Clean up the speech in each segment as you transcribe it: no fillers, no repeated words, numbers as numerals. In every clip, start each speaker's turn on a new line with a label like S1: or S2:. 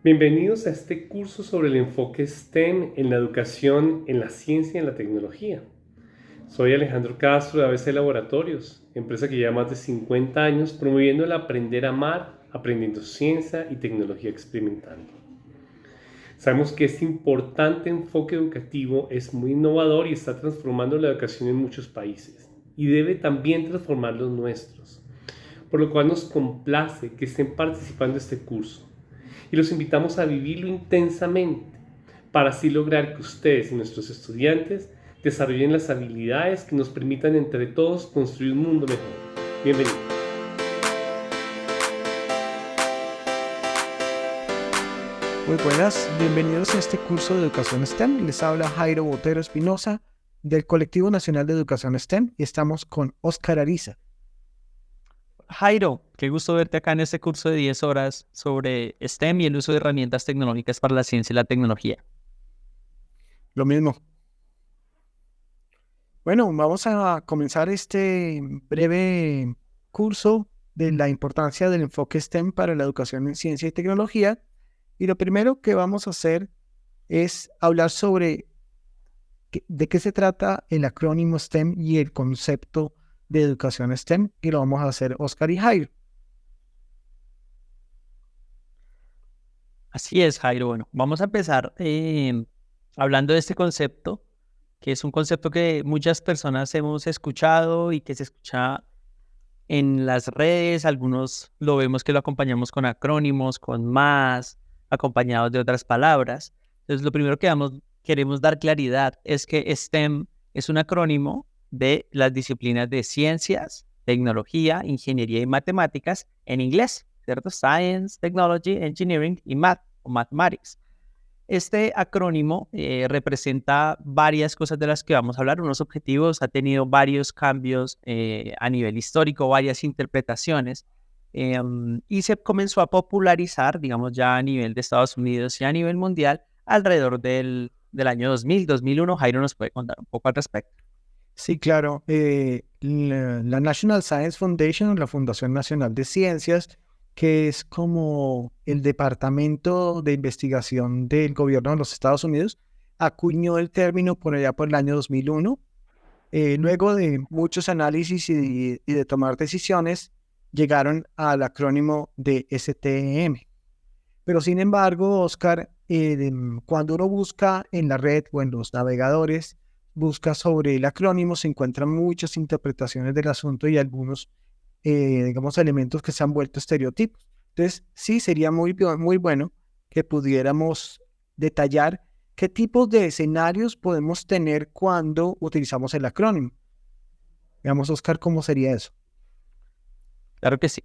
S1: Bienvenidos a este curso sobre el enfoque STEM en la educación, en la ciencia y en la tecnología. Soy Alejandro Castro de ABC Laboratorios, empresa que lleva más de 50 años promoviendo el aprender a amar, aprendiendo ciencia y tecnología experimentando. Sabemos que este importante enfoque educativo es muy innovador y está transformando la educación en muchos países y debe también transformar los nuestros, por lo cual nos complace que estén participando de este curso y los invitamos a vivirlo intensamente para así lograr que ustedes y nuestros estudiantes desarrollen las habilidades que nos permitan entre todos construir un mundo mejor. Bienvenidos.
S2: Muy buenas, bienvenidos a este curso de Educación STEM. Les habla Jairo Botero Espinosa del Colectivo Nacional de Educación STEM y estamos con Óscar Ariza.
S3: Jairo, qué gusto verte acá en este curso de 10 horas sobre STEM y el uso de herramientas tecnológicas para la ciencia y la tecnología.
S2: Lo mismo. Bueno, vamos a comenzar este breve curso de la importancia del enfoque STEM para la educación en ciencia y tecnología. Y lo primero que vamos a hacer es hablar sobre de qué se trata el acrónimo STEM y el concepto de educación STEM, y lo vamos a hacer Óscar y Jairo.
S3: Así es, Jairo. Bueno, vamos a empezar hablando de este concepto, que es un concepto que muchas personas hemos escuchado y que se escucha en las redes. Algunos lo vemos que lo acompañamos con acrónimos, con más, acompañados de otras palabras. Entonces, lo primero que queremos dar claridad es que STEM es un acrónimo de las disciplinas de ciencias, tecnología, ingeniería y matemáticas en inglés, ¿cierto? Science, Technology, Engineering y Math o Mathematics. Este acrónimo representa varias cosas de las que vamos a hablar, unos objetivos, ha tenido varios cambios a nivel histórico, varias interpretaciones, y se comenzó a popularizar, digamos, ya a nivel de Estados Unidos y a nivel mundial alrededor del año 2000, 2001. Jairo nos puede contar un poco al respecto.
S2: Sí, claro. La National Science Foundation, la Fundación Nacional de Ciencias, que es como el departamento de investigación del gobierno de los Estados Unidos, acuñó el término por allá por el año 2001. Luego de muchos análisis y de tomar decisiones, llegaron al acrónimo de STEM. Pero sin embargo, Oscar, cuando uno busca en la red o en los navegadores, busca sobre el acrónimo, se encuentran muchas interpretaciones del asunto y algunos, digamos, elementos que se han vuelto estereotipos. Entonces, sí, sería muy bueno que pudiéramos detallar qué tipos de escenarios podemos tener cuando utilizamos el acrónimo. Veamos, Oscar, cómo sería eso.
S3: Claro que sí.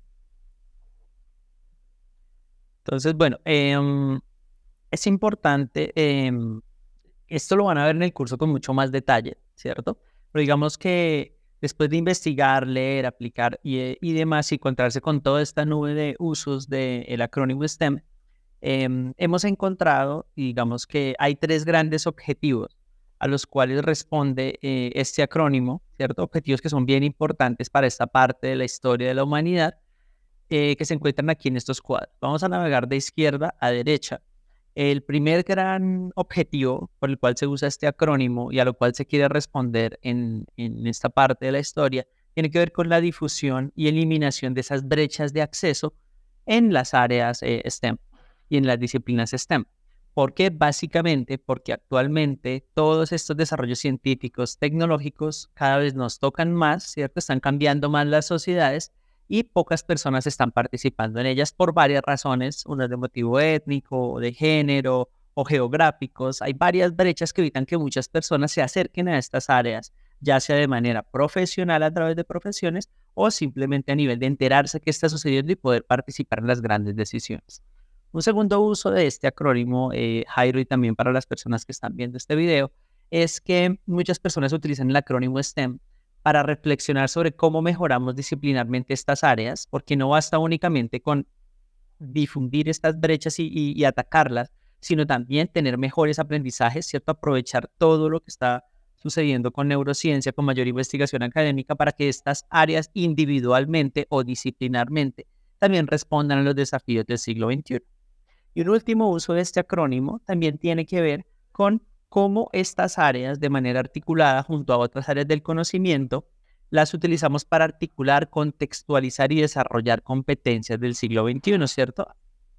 S3: Entonces, bueno, es importante, esto lo van a ver en el curso con mucho más detalle, ¿cierto? Pero digamos que después de investigar, leer, aplicar y demás, y encontrarse con toda esta nube de usos del acrónimo STEM, hemos encontrado, digamos que hay tres grandes objetivos a los cuales responde este acrónimo, ¿cierto? Objetivos que son bien importantes para esta parte de la historia de la humanidad, que se encuentran aquí en estos cuadros. Vamos a navegar de izquierda a derecha. El primer gran objetivo por el cual se usa este acrónimo y a lo cual se quiere responder en esta parte de la historia tiene que ver con la difusión y eliminación de esas brechas de acceso en las áreas STEM y en las disciplinas STEM. ¿Por qué? Básicamente porque actualmente todos estos desarrollos científicos, tecnológicos, cada vez nos tocan más, ¿cierto? Están cambiando más las sociedades y pocas personas están participando en ellas por varias razones, unas de motivo étnico, de género o geográficos. Hay varias brechas que evitan que muchas personas se acerquen a estas áreas, ya sea de manera profesional a través de profesiones o simplemente a nivel de enterarse qué está sucediendo y poder participar en las grandes decisiones. Un segundo uso de este acrónimo, Jairo, y también para las personas que están viendo este video, es que muchas personas utilizan el acrónimo STEM para reflexionar sobre cómo mejoramos disciplinarmente estas áreas, porque no basta únicamente con difundir estas brechas y atacarlas, sino también tener mejores aprendizajes, ¿cierto? Aprovechar todo lo que está sucediendo con neurociencia, con mayor investigación académica, para que estas áreas individualmente o disciplinarmente también respondan a los desafíos del siglo XXI. Y un último uso de este acrónimo también tiene que ver con cómo estas áreas, de manera articulada junto a otras áreas del conocimiento, las utilizamos para articular, contextualizar y desarrollar competencias del siglo XXI, ¿cierto?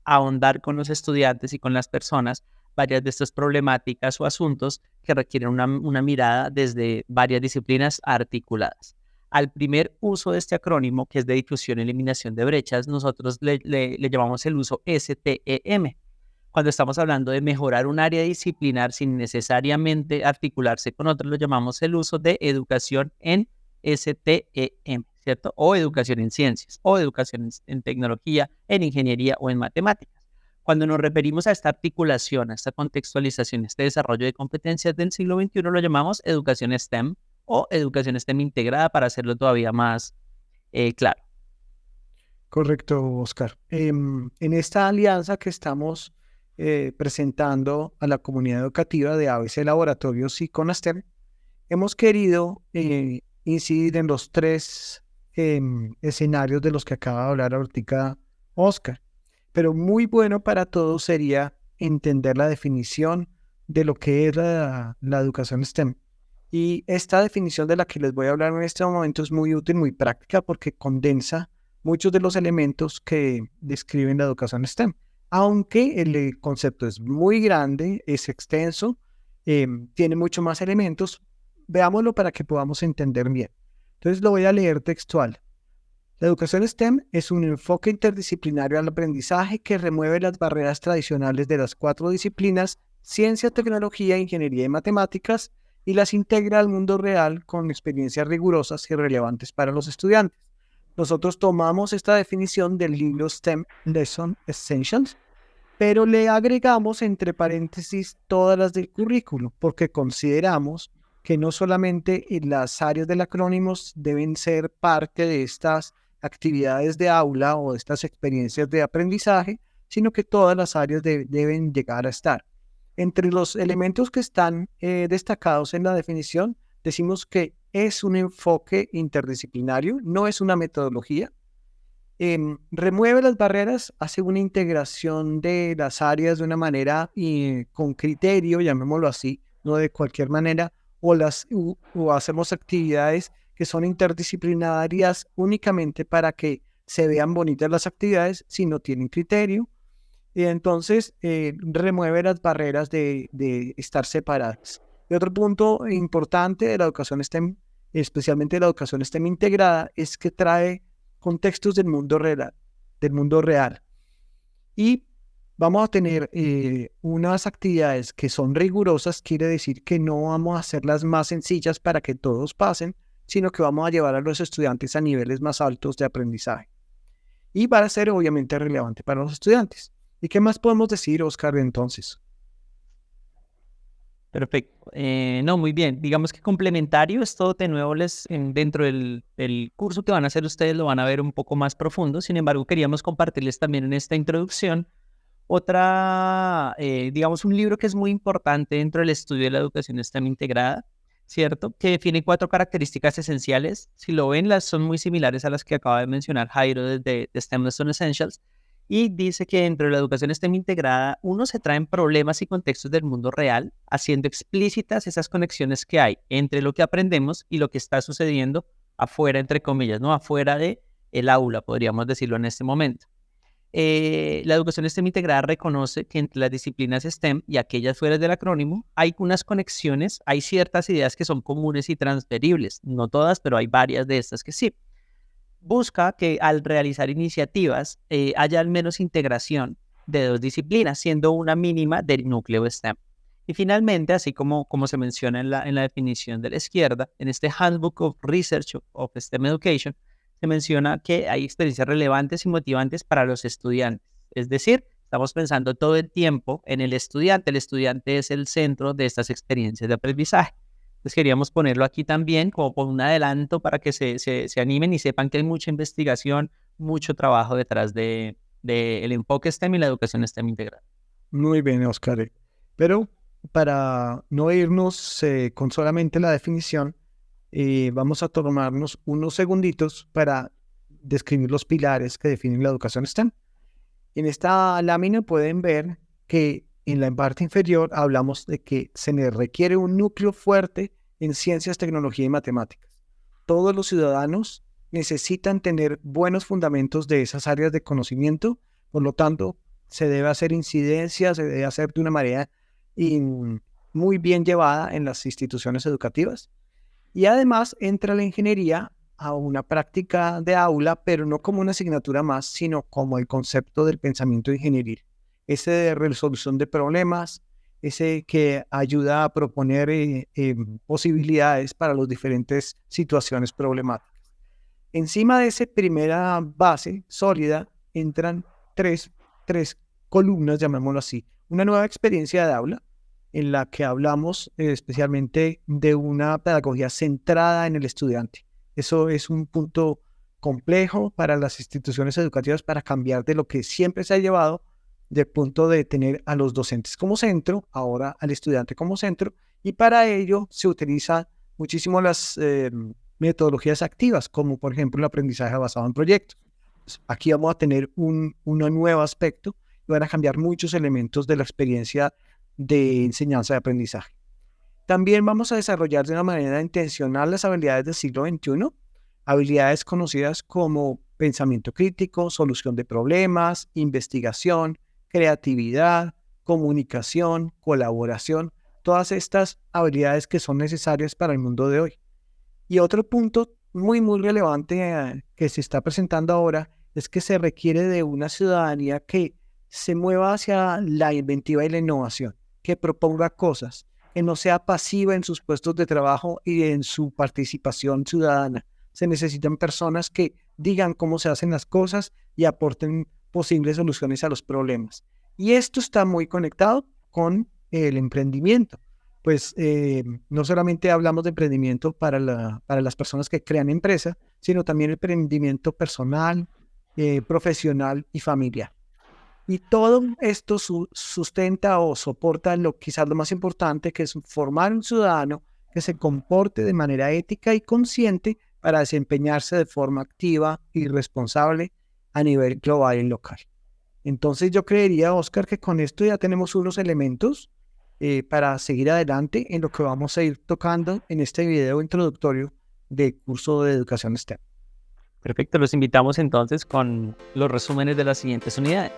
S3: Ahondar con los estudiantes y con las personas varias de estas problemáticas o asuntos que requieren una mirada desde varias disciplinas articuladas. Al primer uso de este acrónimo, que es de difusión y eliminación de brechas, nosotros le llamamos el uso STEM. Cuando estamos hablando de mejorar un área disciplinar sin necesariamente articularse con otras, lo llamamos el uso de educación en STEM, ¿cierto? O educación en ciencias, o educación en tecnología, en ingeniería o en matemáticas. Cuando nos referimos a esta articulación, a esta contextualización, a este desarrollo de competencias del siglo XXI, lo llamamos educación STEM o educación STEM integrada para hacerlo todavía más claro.
S2: Correcto, Oscar. En esta alianza que estamos presentando a la comunidad educativa de ABC Laboratorios y CONASTEM, hemos querido incidir en los tres escenarios de los que acaba de hablar ahorita Oscar. Pero muy bueno para todos sería entender la definición de lo que es la educación STEM. Y esta definición de la que les voy a hablar en este momento es muy útil, muy práctica, porque condensa muchos de los elementos que describen la educación STEM. Aunque el concepto es muy grande, es extenso, tiene mucho más elementos, veámoslo para que podamos entender bien. Entonces lo voy a leer textual. La educación STEM es un enfoque interdisciplinario al aprendizaje que remueve las barreras tradicionales de las 4 disciplinas, ciencia, tecnología, ingeniería y matemáticas, y las integra al mundo real con experiencias rigurosas y relevantes para los estudiantes. Nosotros tomamos esta definición del libro STEM Lesson Essentials, pero le agregamos entre paréntesis todas las del currículo, porque consideramos que no solamente las áreas del acrónimo deben ser parte de estas actividades de aula o de estas experiencias de aprendizaje, sino que todas las áreas deben llegar a estar. Entre los elementos que están destacados en la definición, decimos que es un enfoque interdisciplinario, no es una metodología. Remueve las barreras, hace una integración de las áreas de una manera con criterio, llamémoslo así, no de cualquier manera, o hacemos actividades que son interdisciplinarias únicamente para que se vean bonitas las actividades si no tienen criterio. Y entonces remueve las barreras de estar separadas. Y otro punto importante de la educación STEM, especialmente la educación STEM integrada, es que trae contextos del mundo real. Y vamos a tener unas actividades que son rigurosas, quiere decir que no vamos a hacerlas más sencillas para que todos pasen, sino que vamos a llevar a los estudiantes a niveles más altos de aprendizaje. Y va a ser obviamente relevante para los estudiantes. ¿Y qué más podemos decir, Oscar, entonces?
S3: Perfecto. No, muy bien. Digamos que complementario, esto de nuevo dentro del curso que van a hacer ustedes lo van a ver un poco más profundo. Sin embargo, queríamos compartirles también en esta introducción digamos, un libro que es muy importante dentro del estudio de la educación STEM integrada, ¿cierto? Que define 4 características esenciales. Si lo ven, son muy similares a las que acaba de mencionar Jairo de STEM Lesson Essentials. Y dice que dentro de la educación STEM integrada, se traen problemas y contextos del mundo real, haciendo explícitas esas conexiones que hay entre lo que aprendemos y lo que está sucediendo afuera, entre comillas, ¿no? Afuera de el aula, podríamos decirlo en este momento. La educación STEM integrada reconoce que entre las disciplinas STEM y aquellas fuera del acrónimo hay unas conexiones, hay ciertas ideas que son comunes y transferibles, no todas, pero hay varias de estas que sí. Busca que al realizar iniciativas haya al menos integración de 2 disciplinas, siendo una mínima del núcleo STEM. Y finalmente, así como se menciona en la definición de la izquierda, en este Handbook of Research of STEM Education, se menciona que hay experiencias relevantes y motivantes para los estudiantes. Es decir, estamos pensando todo el tiempo en el estudiante. El estudiante es el centro de estas experiencias de aprendizaje. Entonces queríamos ponerlo aquí también como por un adelanto para que se animen y sepan que hay mucha investigación, mucho trabajo detrás del enfoque STEM y la educación STEM integrada.
S2: Muy bien, Oscar. Pero para no irnos con solamente la definición, vamos a tomarnos unos segunditos para describir los pilares que definen la educación STEM. En esta lámina pueden ver que en la parte inferior hablamos de que se les requiere un núcleo fuerte en ciencias, tecnología y matemáticas. Todos los ciudadanos necesitan tener buenos fundamentos de esas áreas de conocimiento, por lo tanto, se debe hacer incidencia, se debe hacer de una manera muy bien llevada en las instituciones educativas. Y además entra la ingeniería a una práctica de aula, pero no como una asignatura más, sino como el concepto del pensamiento ingenieril. Ese de resolución de problemas, ese que ayuda a proponer posibilidades para las diferentes situaciones problemáticas. Encima de esa primera base sólida entran tres columnas, llamémoslo así. Una nueva experiencia de aula, en la que hablamos especialmente de una pedagogía centrada en el estudiante. Eso es un punto complejo para las instituciones educativas para cambiar de lo que siempre se ha llevado del punto de tener a los docentes como centro, ahora al estudiante como centro, y para ello se utilizan muchísimo las metodologías activas, como por ejemplo el aprendizaje basado en proyectos. Aquí vamos a tener un nuevo aspecto y van a cambiar muchos elementos de la experiencia de enseñanza y aprendizaje. También vamos a desarrollar de una manera intencional las habilidades del siglo XXI, habilidades conocidas como pensamiento crítico, solución de problemas, investigación, creatividad, comunicación, colaboración, todas estas habilidades que son necesarias para el mundo de hoy. Y otro punto muy relevante que se está presentando ahora es que se requiere de una ciudadanía que se mueva hacia la inventiva y la innovación, que proponga cosas, que no sea pasiva en sus puestos de trabajo y en su participación ciudadana. Se necesitan personas que digan cómo se hacen las cosas y aporten posibles soluciones a los problemas. Y esto está muy conectado con el emprendimiento. Pues no solamente hablamos de emprendimiento para las personas que crean empresa, sino también emprendimiento personal, profesional y familiar. Y todo esto sustenta o soporta quizás lo más importante, que es formar un ciudadano que se comporte de manera ética y consciente para desempeñarse de forma activa y responsable a nivel global y local. Entonces yo creería, Oscar, que con esto ya tenemos unos elementos para seguir adelante en lo que vamos a ir tocando en este video introductorio del curso de educación STEM.
S3: Perfecto, los invitamos entonces con los resúmenes de las siguientes unidades.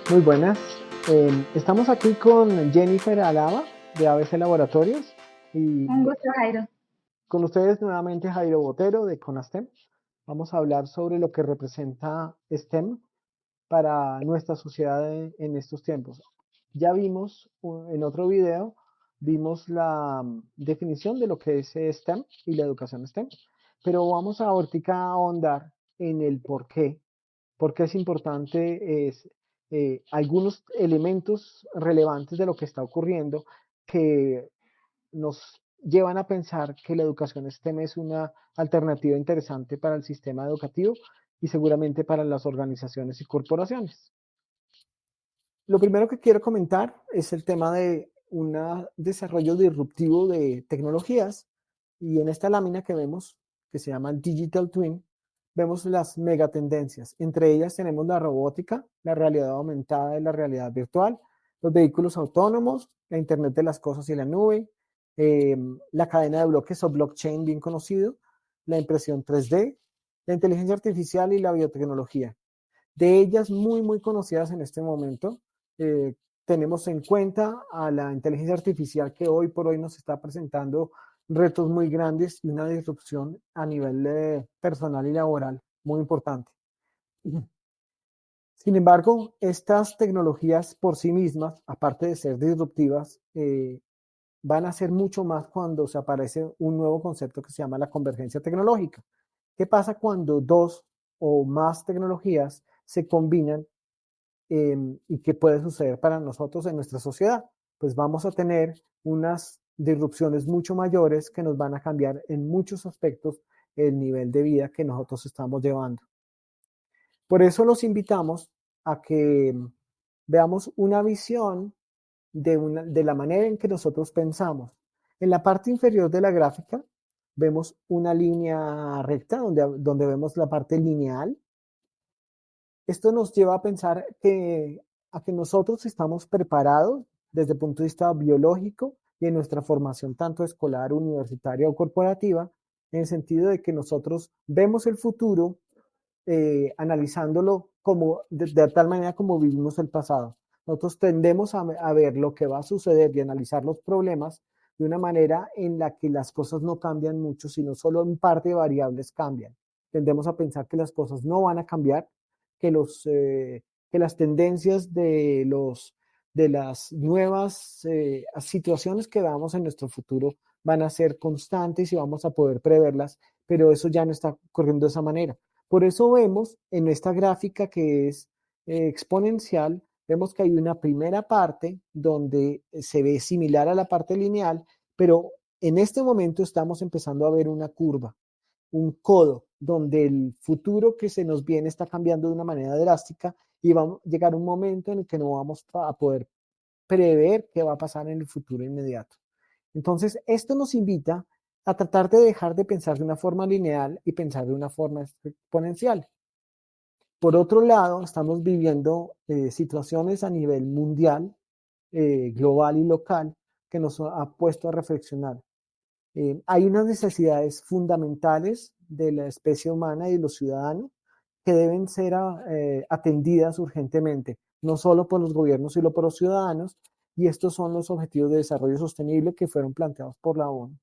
S2: Muy buenas. Estamos aquí con Jennifer Alaba de ABC Laboratorios y
S4: Un gusto, Jairo.
S2: con ustedes nuevamente Jairo Botero de CONASTEM. Vamos a hablar sobre lo que representa STEM para nuestra sociedad en estos tiempos. Ya vimos en otro video, vimos la definición de lo que es STEM y la educación STEM, pero vamos ahorita a ahondar en el por qué es importante, algunos elementos relevantes de lo que está ocurriendo que nos llevan a pensar que la educación STEM es una alternativa interesante para el sistema educativo y seguramente para las organizaciones y corporaciones. Lo primero que quiero comentar es el tema de un desarrollo disruptivo de tecnologías, y en esta lámina que vemos, que se llama Digital Twin, vemos las megatendencias. Entre ellas tenemos la robótica, la realidad aumentada y la realidad virtual, los vehículos autónomos, la Internet de las cosas y la nube, la cadena de bloques o blockchain bien conocido, la impresión 3D, la inteligencia artificial y la biotecnología. De ellas muy conocidas en este momento, tenemos en cuenta a la inteligencia artificial, que hoy por hoy nos está presentando retos muy grandes y una disrupción a nivel personal y laboral muy importante. Sin embargo, estas tecnologías por sí mismas, aparte de ser disruptivas, van a ser mucho más cuando se aparece un nuevo concepto que se llama la convergencia tecnológica. ¿Qué pasa cuando dos o más tecnologías se combinan? ¿Y qué puede suceder para nosotros en nuestra sociedad? Pues vamos a tener unas disrupciones mucho mayores que nos van a cambiar en muchos aspectos el nivel de vida que nosotros estamos llevando. Por eso los invitamos a que veamos una visión de la manera en que nosotros pensamos. En la parte inferior de la gráfica vemos una línea recta donde vemos la parte lineal. Esto nos lleva a pensar a que nosotros estamos preparados desde el punto de vista biológico y en nuestra formación tanto escolar, universitaria o corporativa, en el sentido de que nosotros vemos el futuro analizándolo de tal manera como vivimos el pasado. Nosotros tendemos a ver lo que va a suceder y analizar los problemas de una manera en la que las cosas no cambian mucho, sino solo un par de variables cambian. Tendemos a pensar que las cosas no van a cambiar, que las tendencias de las nuevas situaciones que veamos en nuestro futuro van a ser constantes y vamos a poder preverlas, pero eso ya no está ocurriendo de esa manera. Por eso vemos en esta gráfica que es exponencial, vemos que hay una primera parte donde se ve similar a la parte lineal, pero en este momento estamos empezando a ver una curva, un codo, donde el futuro que se nos viene está cambiando de una manera drástica y va a llegar un momento en el que no vamos a poder prever qué va a pasar en el futuro inmediato. Entonces, esto nos invita a tratar de dejar de pensar de una forma lineal y pensar de una forma exponencial. Por otro lado, estamos viviendo situaciones a nivel mundial, global y local, que nos ha puesto a reflexionar. Hay unas necesidades fundamentales de la especie humana y de los ciudadanos que deben ser atendidas urgentemente, no solo por los gobiernos, sino por los ciudadanos, y estos son los objetivos de desarrollo sostenible que fueron planteados por la ONU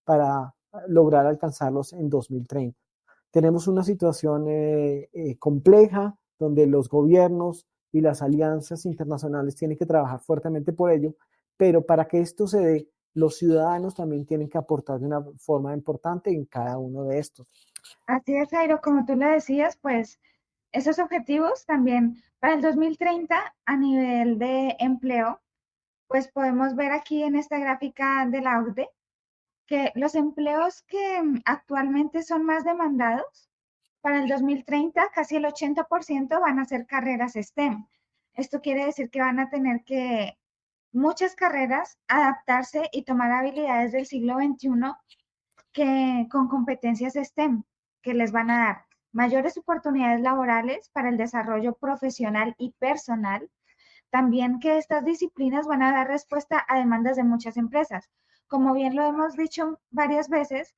S2: para lograr alcanzarlos en 2030. Tenemos una situación compleja donde los gobiernos y las alianzas internacionales tienen que trabajar fuertemente por ello, pero para que esto se dé, los ciudadanos también tienen que aportar de una forma importante en cada uno de estos.
S4: Así es, Jairo, como tú lo decías, pues esos objetivos también para el 2030 a nivel de empleo, pues podemos ver aquí en esta gráfica de la OCDE que los empleos que actualmente son más demandados, para el 2030 casi el 80% van a ser carreras STEM. Esto quiere decir que van a tener que muchas carreras adaptarse y tomar habilidades del siglo XXI con competencias STEM que les van a dar mayores oportunidades laborales para el desarrollo profesional y personal. También que estas disciplinas van a dar respuesta a demandas de muchas empresas. Como bien lo hemos dicho varias veces,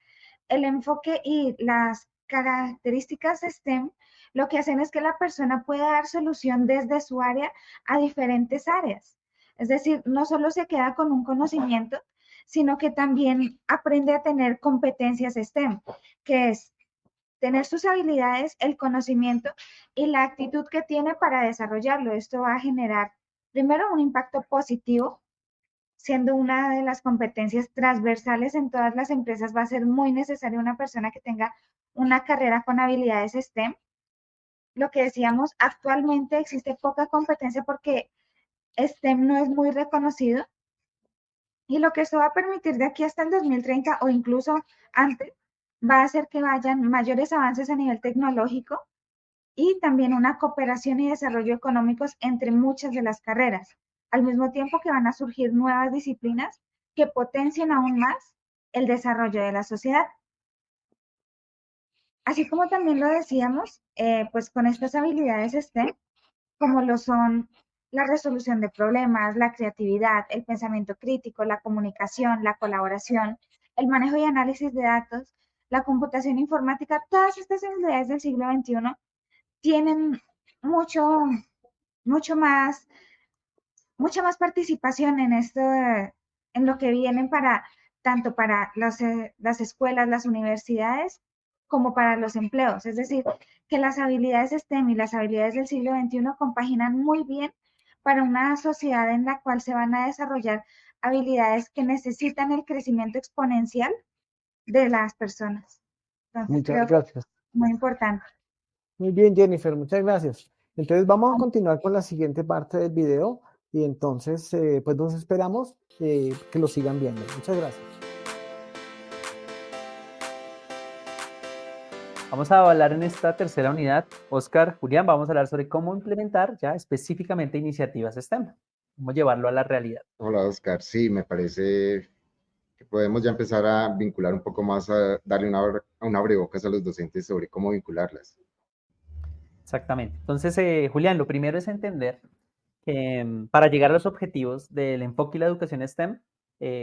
S4: el enfoque y las características STEM lo que hacen es que la persona pueda dar solución desde su área a diferentes áreas. Es decir, no solo se queda con un conocimiento, sino que también aprende a tener competencias STEM, que es tener sus habilidades, el conocimiento y la actitud que tiene para desarrollarlo. Esto va a generar, primero, un impacto positivo, siendo una de las competencias transversales en todas las empresas. Va a ser muy necesaria una persona que tenga una carrera con habilidades STEM. Lo que decíamos, actualmente existe poca competencia porque STEM no es muy reconocido. Y lo que esto va a permitir de aquí hasta el 2030 o incluso antes, va a hacer que vayan mayores avances a nivel tecnológico y también una cooperación y desarrollo económicos entre muchas de las carreras, al mismo tiempo que van a surgir nuevas disciplinas que potencien aún más el desarrollo de la sociedad. Así como también lo decíamos, pues con estas habilidades STEM, como lo son la resolución de problemas, la creatividad, el pensamiento crítico, la comunicación, la colaboración, el manejo y análisis de datos, la computación informática, todas estas habilidades del siglo XXI tienen mucho, mucho más, mucha más participación en esto, en lo que vienen para, tanto para las escuelas, las universidades, como para los empleos. Es decir, que las habilidades STEM y las habilidades del siglo XXI compaginan muy bien para una sociedad en la cual se van a desarrollar habilidades que necesitan el crecimiento exponencial de las personas. Entonces,
S2: Muchas gracias.
S4: Muy importante.
S2: Muy bien, Jennifer, muchas gracias. Entonces vamos a continuar con la siguiente parte del video y entonces pues nos esperamos que lo sigan viendo. Muchas gracias.
S3: Vamos a hablar en esta tercera unidad, Oscar, Julián, vamos a hablar sobre cómo implementar ya específicamente iniciativas STEM, cómo llevarlo a la realidad.
S5: Hola, Oscar. Sí, me parece que podemos ya empezar a vincular un poco más, a darle un abrebocas a los docentes sobre cómo vincularlas.
S3: Exactamente. Entonces, Julián, lo primero es entender que para llegar a los objetivos del enfoque y la educación STEM,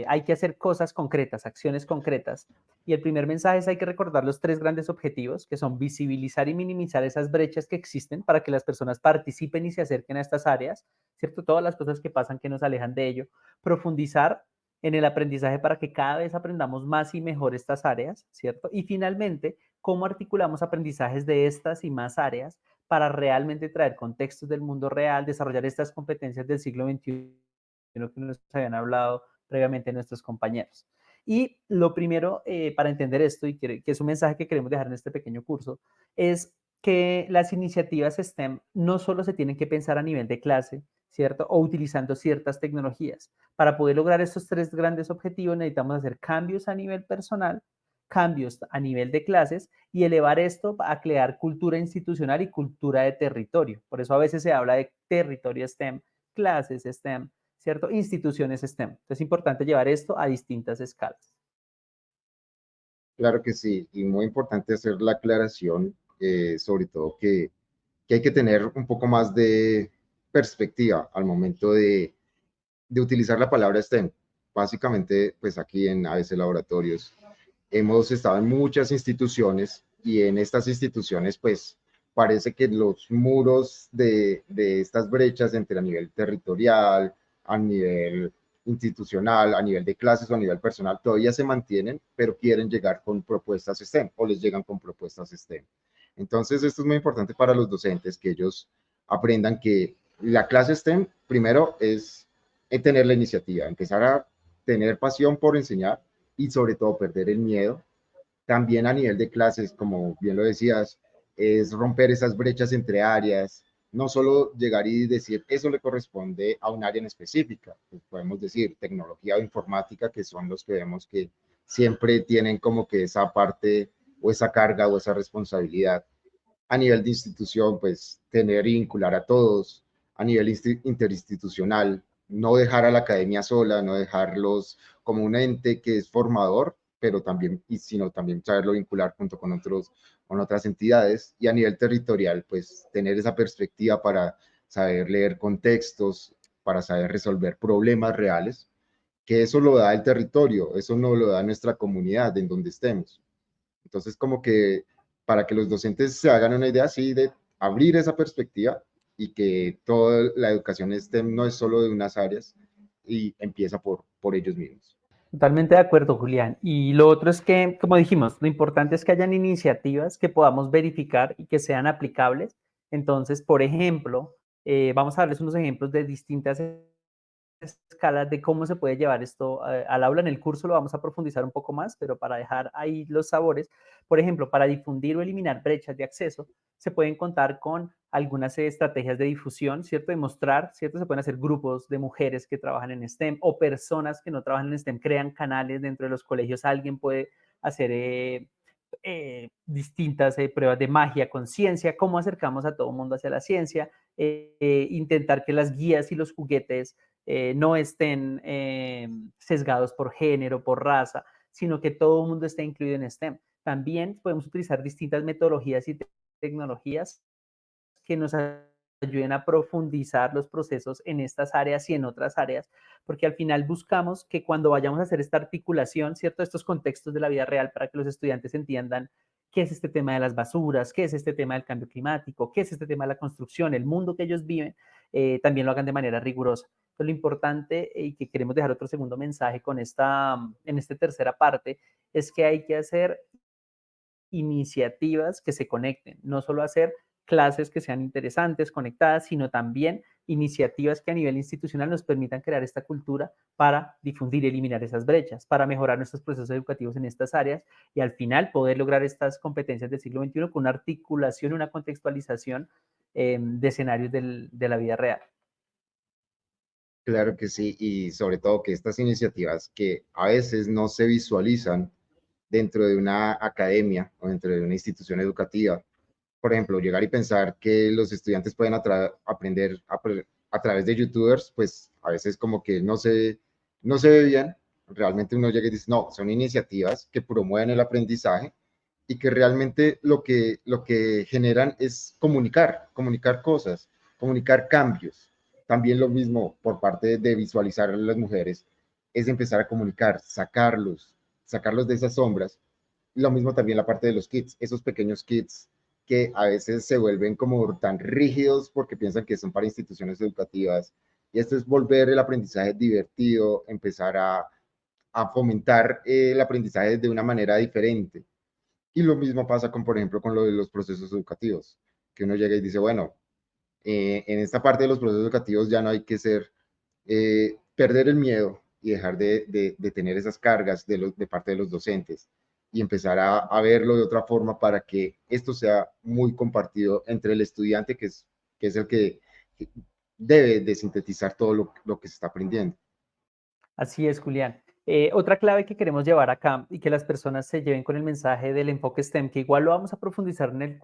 S3: hay que hacer cosas concretas, acciones concretas. Y el primer mensaje es hay que recordar los tres grandes objetivos, que son visibilizar y minimizar esas brechas que existen para que las personas participen y se acerquen a estas áreas, ¿cierto? Todas las cosas que pasan que nos alejan de ello. Profundizar en el aprendizaje para que cada vez aprendamos más y mejor estas áreas, ¿cierto? Y finalmente, cómo articulamos aprendizajes de estas y más áreas para realmente traer contextos del mundo real, desarrollar estas competencias del siglo XXI que nos habían hablado previamente nuestros compañeros. Y lo primero para entender esto, y que es un mensaje que queremos dejar en este pequeño curso, es que las iniciativas STEM no solo se tienen que pensar a nivel de clase, ¿cierto? O utilizando ciertas tecnologías. Para poder lograr estos tres grandes objetivos necesitamos hacer cambios a nivel personal, cambios a nivel de clases y elevar esto a crear cultura institucional y cultura de territorio. Por eso a veces se habla de territorio STEM, clases STEM, ¿cierto? Instituciones STEM. Entonces es importante llevar esto a distintas escalas.
S5: Claro que sí, y muy importante hacer la aclaración, sobre todo que hay que tener un poco más de perspectiva al momento de utilizar la palabra STEM. Básicamente, pues aquí en ABC Laboratorios hemos estado en muchas instituciones y en estas instituciones, pues parece que los muros de estas brechas entre a nivel territorial, a nivel institucional, a nivel de clases o a nivel personal, todavía se mantienen, pero quieren llegar con propuestas STEM o les llegan con propuestas STEM. Entonces, esto es muy importante para los docentes, que ellos aprendan que la clase STEM, primero, es tener la iniciativa, empezar a tener pasión por enseñar y sobre todo perder el miedo. También a nivel de clases, como bien lo decías, es romper esas brechas entre áreas, no solo llegar y decir eso le corresponde a un área en específica, pues podemos decir tecnología o informática, que son los que vemos que siempre tienen como que esa parte o esa carga o esa responsabilidad. A nivel de institución, pues tener y vincular a todos, a nivel interinstitucional, no dejar a la academia sola, no dejarlos como un ente que es formador, pero también, y sino también saberlo vincular junto con otras entidades, y a nivel territorial, pues tener esa perspectiva para saber leer contextos, para saber resolver problemas reales, que eso lo da el territorio, eso no lo da nuestra comunidad en donde estemos. Entonces, como que para que los docentes se hagan una idea así de abrir esa perspectiva y que toda la educación STEM no es solo de unas áreas y empieza por ellos mismos.
S3: Totalmente de acuerdo, Julián. Y lo otro es que, como dijimos, lo importante es que hayan iniciativas que podamos verificar y que sean aplicables. Entonces, por ejemplo, vamos a darles unos ejemplos de distintas escalas de cómo se puede llevar esto al aula. En el curso lo vamos a profundizar un poco más, pero para dejar ahí los sabores, por ejemplo, para difundir o eliminar brechas de acceso, se pueden contar con algunas estrategias de difusión, ¿cierto? De mostrar, ¿cierto? Se pueden hacer grupos de mujeres que trabajan en STEM o personas que no trabajan en STEM, crean canales dentro de los colegios. Alguien puede hacer distintas pruebas de magia con ciencia, cómo acercamos a todo el mundo hacia la ciencia, intentar que las guías y los juguetes no estén sesgados por género, por raza, sino que todo el mundo esté incluido en STEM. También podemos utilizar distintas metodologías y tecnologías que nos ayuden a profundizar los procesos en estas áreas y en otras áreas, porque al final buscamos que cuando vayamos a hacer esta articulación, ¿cierto? Estos contextos de la vida real para que los estudiantes entiendan qué es este tema de las basuras, qué es este tema del cambio climático, qué es este tema de la construcción, el mundo que ellos viven, también lo hagan de manera rigurosa. Entonces, lo importante y que queremos dejar otro segundo mensaje con en esta tercera parte es que hay que hacer iniciativas que se conecten, no solo hacer clases que sean interesantes, conectadas, sino también iniciativas que a nivel institucional nos permitan crear esta cultura para difundir y eliminar esas brechas, para mejorar nuestros procesos educativos en estas áreas y al final poder lograr estas competencias del siglo XXI con una articulación y una contextualización de escenarios de la vida real.
S5: Claro que sí, y sobre todo que estas iniciativas que a veces no se visualizan dentro de una academia o dentro de una institución educativa, por ejemplo, llegar y pensar que los estudiantes pueden aprender a través de youtubers, pues a veces como que no se ve bien, Realmente uno llega y dice, no, son iniciativas que promueven el aprendizaje y que realmente lo que generan es comunicar cosas, comunicar cambios. También lo mismo por parte de visualizar a las mujeres, es empezar a comunicar, sacarlos de esas sombras. Lo mismo también la parte de los kits, esos pequeños kits que a veces se vuelven como tan rígidos porque piensan que son para instituciones educativas. Y esto es volver el aprendizaje divertido, empezar a fomentar el aprendizaje de una manera diferente. Y lo mismo pasa con, por ejemplo, con lo de los procesos educativos, que uno llega y dice, bueno, en esta parte de los procesos educativos ya no hay que perder el miedo y dejar de tener esas cargas de parte de los docentes y empezar a verlo de otra forma para que esto sea muy compartido entre el estudiante, que es el que debe de sintetizar todo lo que se está aprendiendo.
S3: Así es, Julián. Otra clave que queremos llevar acá y que las personas se lleven con el mensaje del enfoque STEM, que igual lo vamos a profundizar en el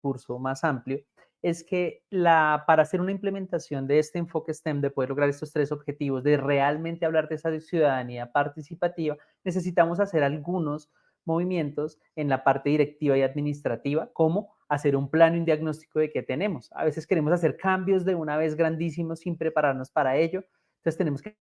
S3: curso más amplio, es que para hacer una implementación de este enfoque STEM, de poder lograr estos tres objetivos, de realmente hablar de esa ciudadanía participativa, necesitamos hacer algunos movimientos en la parte directiva y administrativa, como hacer un plano y un diagnóstico de qué tenemos. A veces queremos hacer cambios de una vez grandísimos sin prepararnos para ello. Entonces tenemos que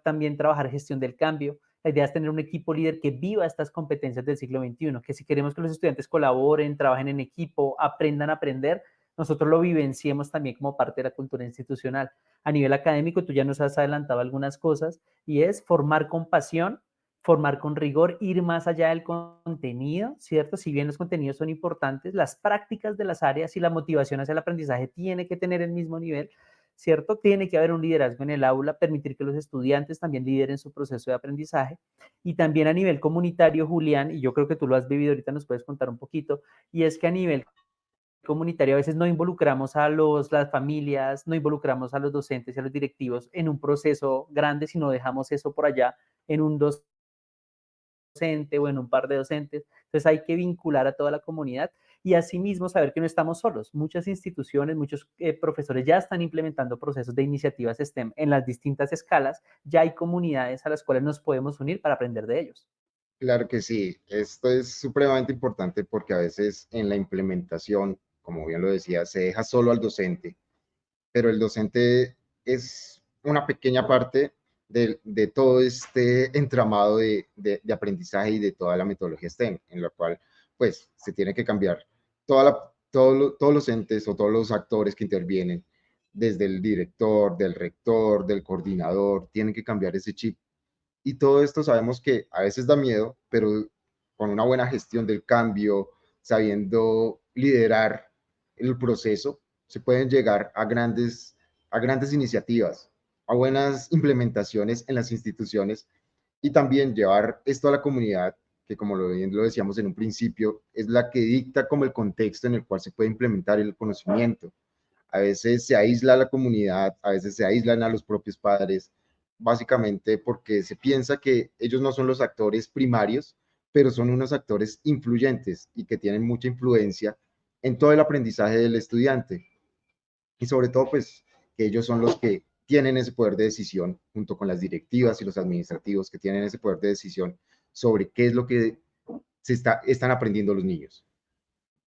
S3: también trabajar gestión del cambio. La idea es tener un equipo líder que viva estas competencias del siglo XXI, que si queremos que los estudiantes colaboren, trabajen en equipo, aprendan a aprender, nosotros lo vivenciemos también como parte de la cultura institucional. A nivel académico, tú ya nos has adelantado algunas cosas y es formar con pasión, formar con rigor, ir más allá del contenido, ¿cierto? Si bien los contenidos son importantes, las prácticas de las áreas y la motivación hacia el aprendizaje tiene que tener el mismo nivel, ¿cierto? Tiene que haber un liderazgo en el aula, permitir que los estudiantes también lideren su proceso de aprendizaje y también a nivel comunitario, Julián, y yo creo que tú lo has vivido, ahorita nos puedes contar un poquito, y es que a nivel comunitario a veces no involucramos a las familias, no involucramos a los docentes y a los directivos en un proceso grande, sino dejamos eso por allá en un docente o en un par de docentes. Entonces hay que vincular a toda la comunidad y asimismo saber que no estamos solos. Muchas instituciones, muchos profesores ya están implementando procesos de iniciativas STEM en las distintas escalas. Ya hay comunidades a las cuales nos podemos unir para aprender de ellos.
S5: Claro que sí, esto es supremamente importante porque a veces en la implementación, como bien lo decía, se deja solo al docente, pero el docente es una pequeña parte de todo este entramado de aprendizaje y de toda la metodología STEM, en la cual pues se tiene que cambiar todos los entes o todos los actores que intervienen, desde el director, del rector, del coordinador, tienen que cambiar ese chip. Y todo esto sabemos que a veces da miedo, pero con una buena gestión del cambio, sabiendo liderar el proceso, se pueden llegar a grandes iniciativas, a buenas implementaciones en las instituciones y también llevar esto a la comunidad, que como lo decíamos en un principio, es la que dicta como el contexto en el cual se puede implementar el conocimiento. A veces se aísla a la comunidad, a veces se aíslan a los propios padres, básicamente porque se piensa que ellos no son los actores primarios, pero son unos actores influyentes y que tienen mucha influencia en todo el aprendizaje del estudiante. Y sobre todo, pues, que ellos son los que tienen ese poder de decisión, junto con las directivas y los administrativos, que tienen ese poder de decisión sobre qué es lo que están aprendiendo los niños.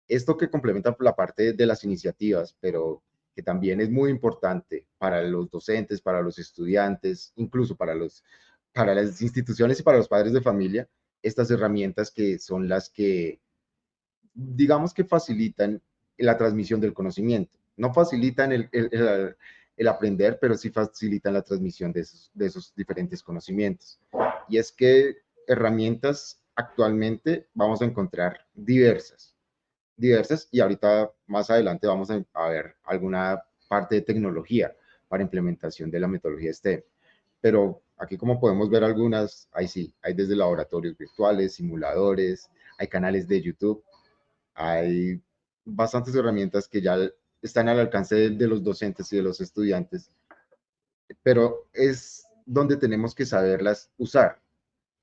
S5: Esto que complementa la parte de las iniciativas, pero que también es muy importante para los docentes, para los estudiantes, incluso para las instituciones y para los padres de familia, estas herramientas que son las que, digamos que facilitan la transmisión del conocimiento. No facilitan el aprender, pero sí facilitan la transmisión de esos diferentes conocimientos. Y es que herramientas actualmente vamos a encontrar diversas y ahorita más adelante vamos a ver alguna parte de tecnología para implementación de la metodología STEM. Pero aquí como podemos ver algunas, ahí sí, hay desde laboratorios virtuales, simuladores, hay canales de YouTube, hay bastantes herramientas que ya están al alcance de los docentes y de los estudiantes, pero es donde tenemos que saberlas usar,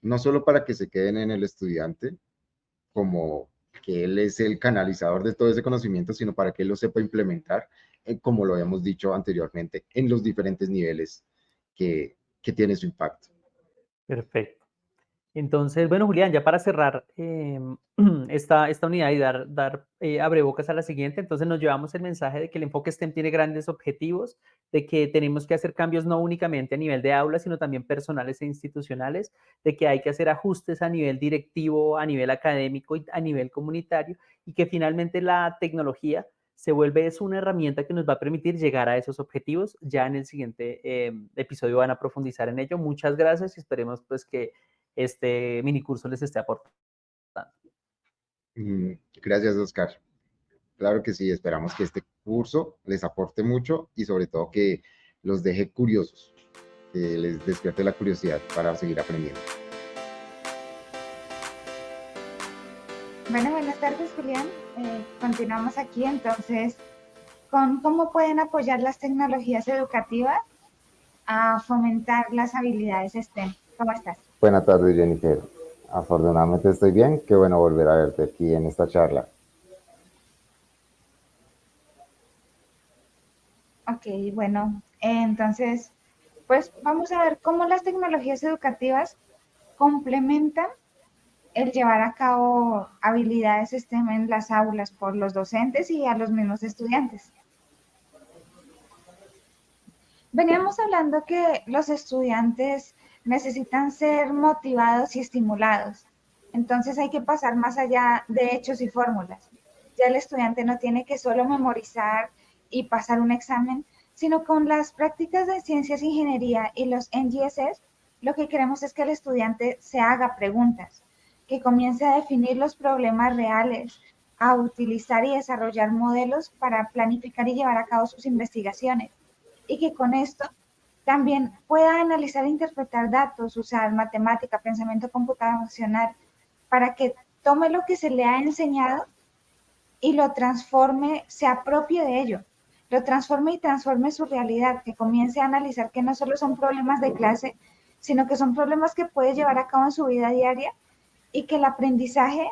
S5: no solo para que se queden en el estudiante, como que él es el canalizador de todo ese conocimiento, sino para que él lo sepa implementar, como lo habíamos dicho anteriormente, en los diferentes niveles que tiene su impacto.
S3: Perfecto. Entonces, bueno, Julián, ya para cerrar esta unidad y dar abrebocas a la siguiente, entonces nos llevamos el mensaje de que el enfoque STEM tiene grandes objetivos, de que tenemos que hacer cambios no únicamente a nivel de aula, sino también personales e institucionales, de que hay que hacer ajustes a nivel directivo, a nivel académico y a nivel comunitario, y que finalmente la tecnología se vuelve es una herramienta que nos va a permitir llegar a esos objetivos. Ya en el siguiente episodio van a profundizar en ello. Muchas gracias y esperemos pues que este minicurso les esté aportando.
S5: Gracias, Oscar. Claro que sí, esperamos que este curso les aporte mucho y sobre todo que los deje curiosos, que les despierte la curiosidad para seguir aprendiendo.
S4: Bueno, buenas tardes, Julián. Continuamos aquí entonces con cómo pueden apoyar las tecnologías educativas a fomentar las habilidades STEM. ¿Cómo estás?
S5: Buenas tardes, Jennifer. Afortunadamente estoy bien. Qué bueno volver a verte aquí en esta charla.
S4: Ok, bueno, entonces, pues vamos a ver cómo las tecnologías educativas complementan el llevar a cabo habilidades STEM en las aulas por los docentes y a los mismos estudiantes. Veníamos hablando que los estudiantes necesitan ser motivados y estimulados. Entonces hay que pasar más allá de hechos y fórmulas. Ya el estudiante no tiene que solo memorizar y pasar un examen, sino con las prácticas de ciencias e ingeniería y los NGSS, lo que queremos es que el estudiante se haga preguntas, que comience a definir los problemas reales, a utilizar y desarrollar modelos para planificar y llevar a cabo sus investigaciones y que con esto también pueda analizar e interpretar datos, usar matemática, pensamiento computacional, para que tome lo que se le ha enseñado y lo transforme, se apropie de ello, lo transforme y transforme su realidad, que comience a analizar que no solo son problemas de clase, sino que son problemas que puede llevar a cabo en su vida diaria y que el aprendizaje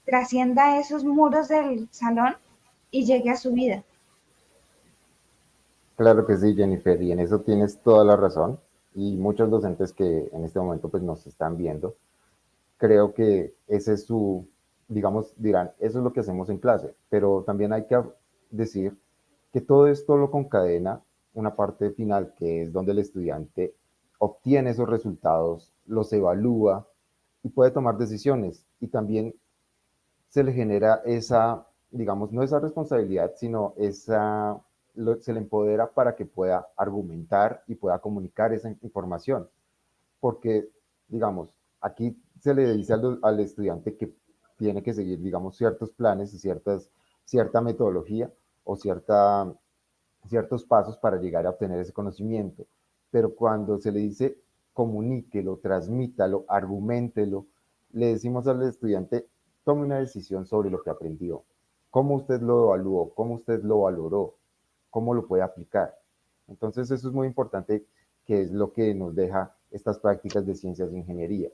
S4: trascienda esos muros del salón y llegue a su vida.
S5: Claro que sí, Jennifer, y en eso tienes toda la razón. Y muchos docentes que en este momento pues nos están viendo, creo que ese es su, digamos, dirán, eso es lo que hacemos en clase, pero también hay que decir que todo esto lo concadena una parte final, que es donde el estudiante obtiene esos resultados, los evalúa y puede tomar decisiones. Y también se le genera esa, digamos, no esa responsabilidad, sino esa, se le empodera para que pueda argumentar y pueda comunicar esa información. Porque, digamos, aquí se le dice al estudiante que tiene que seguir, digamos, ciertos planes y cierta metodología o ciertos pasos para llegar a obtener ese conocimiento. Pero cuando se le dice comuníquelo, transmítalo, argumentelo, le decimos al estudiante, tome una decisión sobre lo que aprendió, cómo usted lo evaluó, cómo usted lo valoró, cómo lo puede aplicar. Entonces eso es muy importante, que es lo que nos deja estas prácticas de ciencias e ingeniería.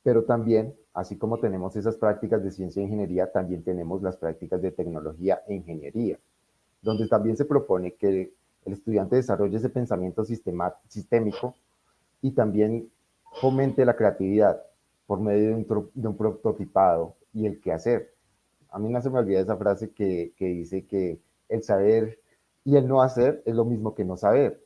S5: Pero también, así como tenemos esas prácticas de ciencia e ingeniería, también tenemos las prácticas de tecnología e ingeniería, donde también se propone que el estudiante desarrolle ese pensamiento sistémico y también fomente la creatividad por medio de un prototipado y el qué hacer. A mí no se me olvida esa frase que dice que el saber y el no hacer es lo mismo que no saber.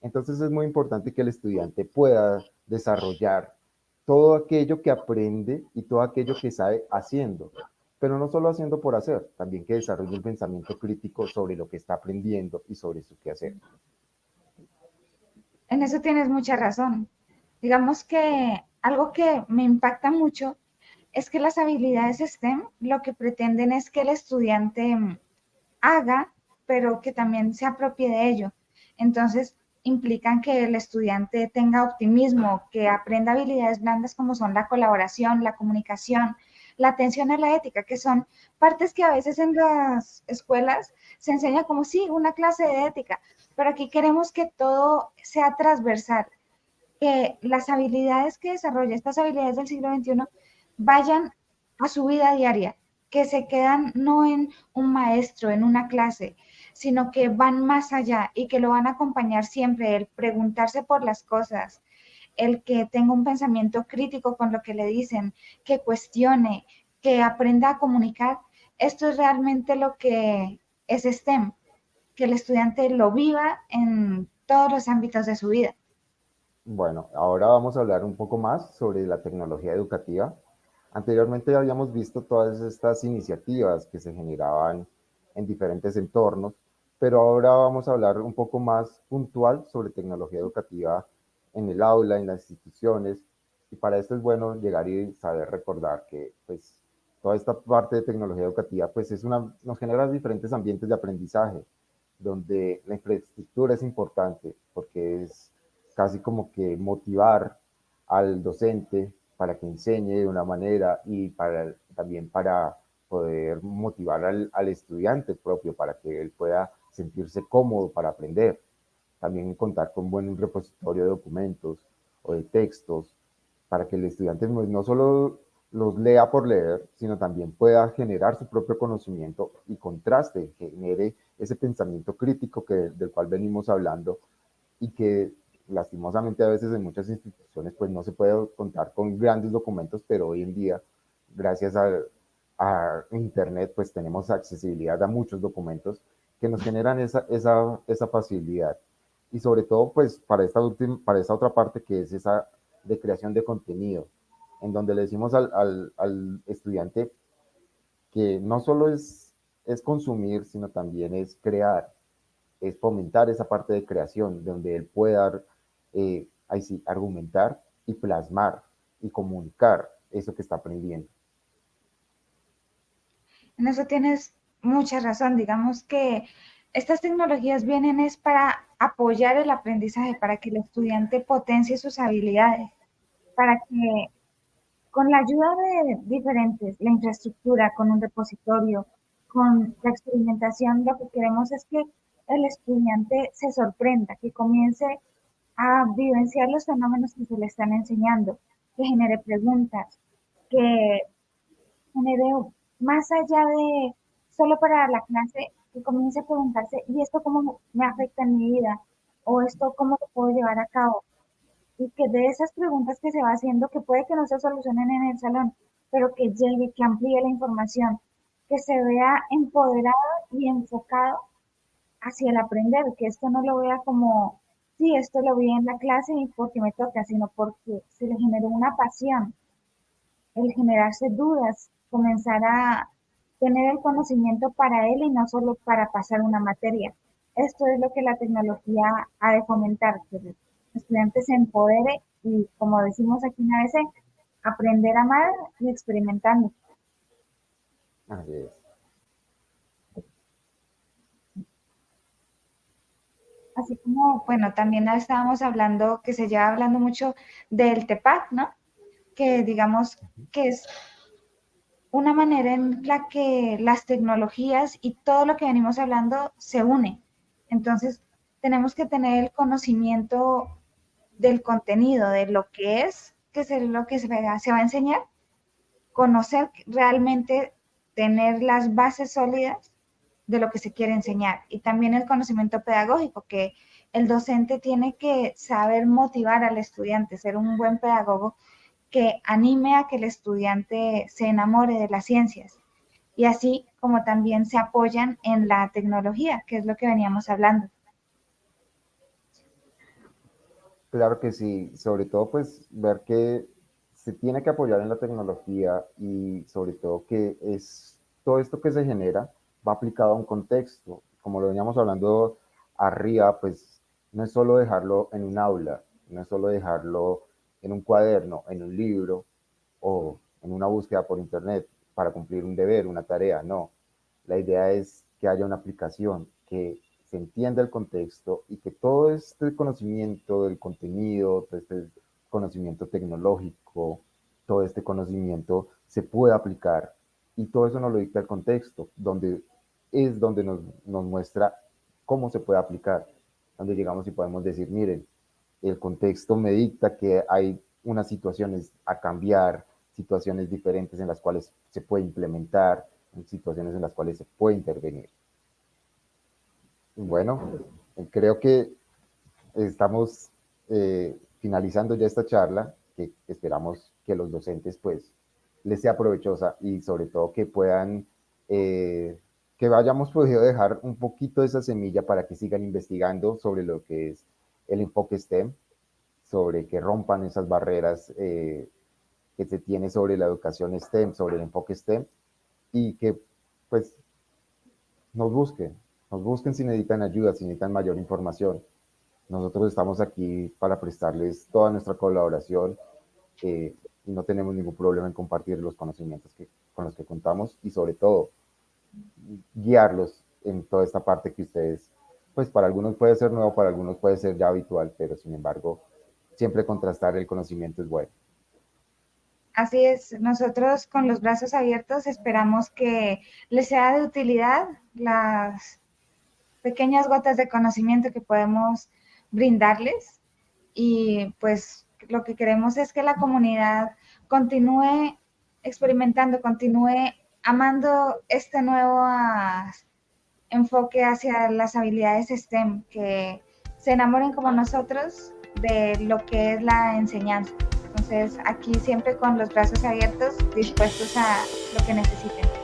S5: Entonces es muy importante que el estudiante pueda desarrollar todo aquello que aprende y todo aquello que sabe haciendo, pero no solo haciendo por hacer, también que desarrolle un pensamiento crítico sobre lo que está aprendiendo y sobre su quehacer.
S4: En eso tienes mucha razón. Digamos que algo que me impacta mucho es que las habilidades STEM lo que pretenden es que el estudiante haga, pero que también se apropie de ello. Entonces, implican que el estudiante tenga optimismo, que aprenda habilidades blandas como son la colaboración, la comunicación, la atención a la ética, que son partes que a veces en las escuelas se enseña como sí, una clase de ética, pero aquí queremos que todo sea transversal, que las habilidades que desarrolla, estas habilidades del siglo XXI, vayan a su vida diaria, que se quedan no en un maestro, en una clase, sino que van más allá y que lo van a acompañar siempre, el preguntarse por las cosas, el que tenga un pensamiento crítico con lo que le dicen, que cuestione, que aprenda a comunicar. Esto es realmente lo que es STEM, que el estudiante lo viva en todos los ámbitos de su vida.
S5: Bueno, ahora vamos a hablar un poco más sobre la tecnología educativa. Anteriormente habíamos visto todas estas iniciativas que se generaban en diferentes entornos, pero ahora vamos a hablar un poco más puntual sobre tecnología educativa en el aula, en las instituciones, y para esto es bueno llegar y saber recordar que pues toda esta parte de tecnología educativa pues nos genera diferentes ambientes de aprendizaje, donde la infraestructura es importante porque es casi como que motivar al docente para que enseñe de una manera y también para poder motivar al estudiante propio para que él pueda sentirse cómodo para aprender. También contar con buen repositorio de documentos o de textos para que el estudiante no solo los lea por leer, sino también pueda generar su propio conocimiento y contraste, genere ese pensamiento crítico del cual venimos hablando y que lastimosamente a veces en muchas instituciones pues no se puede contar con grandes documentos, pero hoy en día, gracias a Internet, pues tenemos accesibilidad a muchos documentos que nos generan esa facilidad. Y sobre todo, pues para esta otra parte que es esa de creación de contenido, en donde le decimos al estudiante que no solo es consumir, sino también es crear, es fomentar esa parte de creación, donde él pueda ahí sí, argumentar y plasmar y comunicar eso que está aprendiendo.
S4: En eso tienes mucha razón. Digamos que estas tecnologías vienen es para apoyar el aprendizaje, para que el estudiante potencie sus habilidades, para que con la ayuda de diferentes, la infraestructura, con un repositorio, con la experimentación, lo que queremos es que el estudiante se sorprenda, que comience a vivenciar los fenómenos que se le están enseñando, que genere preguntas, que genere más allá de solo para la clase, que comience a preguntarse, ¿y esto cómo me afecta en mi vida? ¿O esto cómo lo puedo llevar a cabo? Y que de esas preguntas que se va haciendo, que puede que no se solucionen en el salón, pero que llegue, que amplíe la información, que se vea empoderado y enfocado hacia el aprender, que esto no lo vea como, sí, esto lo vi en la clase y porque me toca, sino porque se le generó una pasión, el generarse dudas, comenzar a tener el conocimiento para él y no solo para pasar una materia. Esto es lo que la tecnología ha de fomentar, que el estudiante se empodere y, como decimos aquí una vez, aprender a amar y experimentando.
S5: Así es.
S4: Así como, bueno, también estábamos hablando, que se lleva hablando mucho del TEPAC, ¿no? Que digamos que es una manera en la que las tecnologías y todo lo que venimos hablando se une. Entonces, tenemos que tener el conocimiento del contenido, de lo que es, que es lo que se va a enseñar, conocer realmente, tener las bases sólidas de lo que se quiere enseñar y también el conocimiento pedagógico, que el docente tiene que saber motivar al estudiante, ser un buen pedagogo que anime a que el estudiante se enamore de las ciencias y así como también se apoyan en la tecnología, que es lo que veníamos hablando.
S5: Claro que sí, sobre todo pues ver que se tiene que apoyar en la tecnología y sobre todo que es todo esto que se genera va aplicado a un contexto. Como lo veníamos hablando arriba, pues no es solo dejarlo en un aula, no es solo dejarlo en un cuaderno, en un libro o en una búsqueda por internet para cumplir un deber, una tarea, no. La idea es que haya una aplicación, que se entienda el contexto y que todo este conocimiento del contenido, todo este conocimiento tecnológico, todo este conocimiento se pueda aplicar. Y todo eso nos lo dicta el contexto, donde es donde nos muestra cómo se puede aplicar, donde llegamos y podemos decir, miren, el contexto me dicta que hay unas situaciones a cambiar, situaciones diferentes en las cuales se puede implementar, situaciones en las cuales se puede intervenir. Bueno, creo que estamos finalizando ya esta charla, que esperamos que los docentes pues les sea provechosa y sobre todo que puedan, que hayamos podido dejar un poquito de esa semilla para que sigan investigando sobre lo que es el enfoque STEM, sobre que rompan esas barreras que se tiene sobre la educación STEM, sobre el enfoque STEM, y que pues nos busquen si necesitan ayuda, si necesitan mayor información. Nosotros estamos aquí para prestarles toda nuestra colaboración y no tenemos ningún problema en compartir los conocimientos con los que contamos y sobre todo guiarlos en toda esta parte que ustedes, pues para algunos puede ser nuevo, para algunos puede ser ya habitual, pero sin embargo, siempre contrastar el conocimiento es bueno.
S4: Así es, nosotros con los brazos abiertos esperamos que les sea de utilidad las pequeñas gotas de conocimiento que podemos brindarles y pues lo que queremos es que la comunidad continúe experimentando, continúe amando este nuevo enfoque hacia las habilidades STEM, que se enamoren como nosotros de lo que es la enseñanza. Entonces, aquí siempre con los brazos abiertos, dispuestos a lo que necesiten.